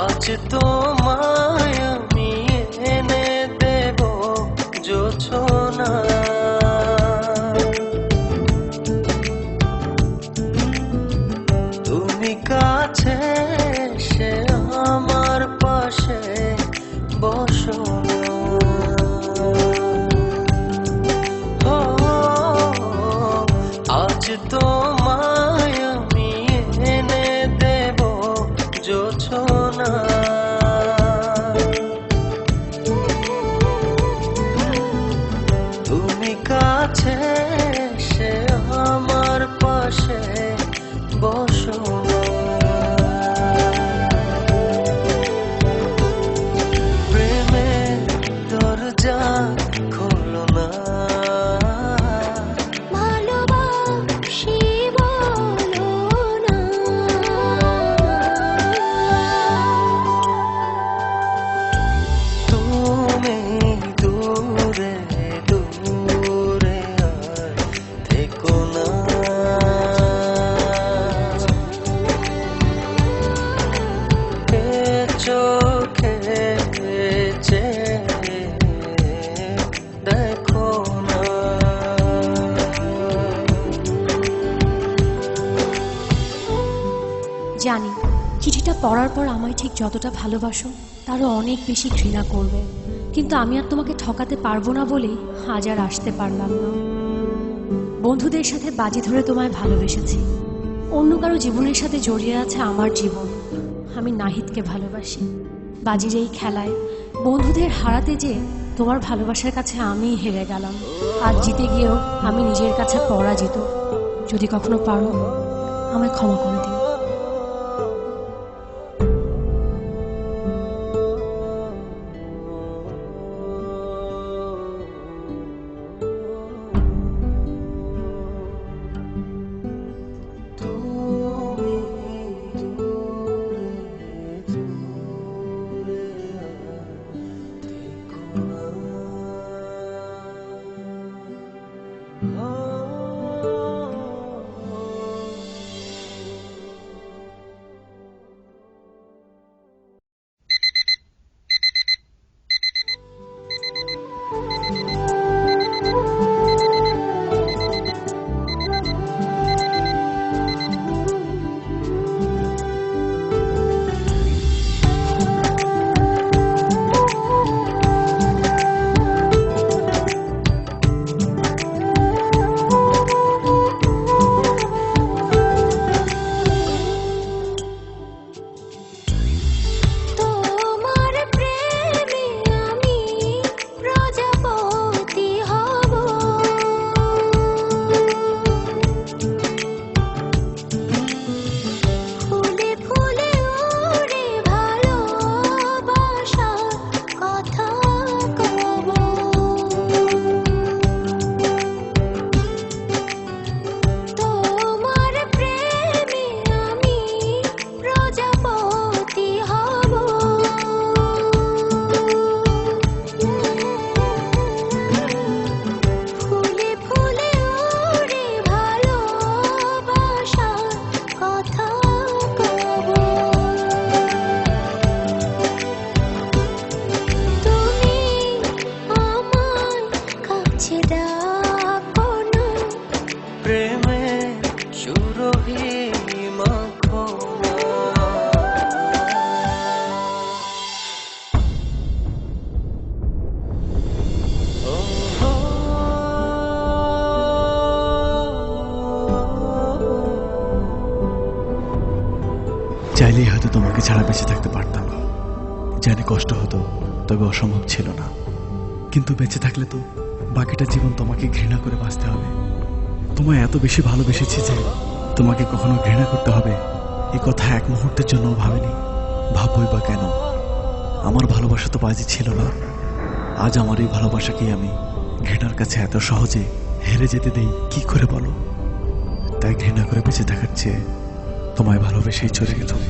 আজ তোমায় আমি এনে দেব জোছনা, তুমি কাছে এসে আমার পাশে বসো না। আজ তোমায় আমি এনে দেব জোছনা, তুমি কাছে এসে আমার পাশে বসো না। প্রেমের দরজা খোলো না, চোখে দেখো না। জানি চিঠিটা পড়ার পর আমায় ঠিক যতটা ভালোবাসো তারও অনেক বেশি ঘৃণা করবে, কিন্তু আমি আর তোমাকে ঠকাতে পারবো না বলেই আজ আর আসতে পারলাম না। বন্ধুদের সাথে বাজি ধরে তোমায় ভালোবেসেছি, অন্য কারো জীবনের সাথে জড়িয়ে আছে আমার জীবন। আমি নাহিদকে ভালোবাসি। বাজির এই খেলায় বন্ধুদের হারাতে যে তোমার ভালোবাসার কাছে আমিই হেরে গেলাম। আজ জিতে গিয়েও আমি নিজের কাছে পরাজিত। যদি কখনো পারো আমায় ক্ষমা করে দিও। মাখো না। ও হো, চাইলেই হয়তো তোমাকে ছাড়া বেঁচে থাকতে পারতাম। জানি কষ্ট হতো, তবে অসম্ভব ছিল না। কিন্তু বেঁচে থাকলে তো বাকিটা জীবন তোমাকে ঘৃণা করে বাঁচতে হবে। তোমায় এত বেশি ভালোবেসেছি যে তোমাকে কখনো ঘৃণা করতে হবে এই কথা এক মুহূর্তের জন্য ভাবিনি। ভাববই বা কেন? আমার ভালোবাসা তো বাজি ছিল না। আজ আমার এই ভালোবাসাকেই আমি ঘৃণার কাছে এত সহজে হেরে যেতে দেই কি করে বলো? তাই ঘৃণা করে বেঁচে থাকার চেয়ে তোমায় ভালোবেসেই চলে গেলাম।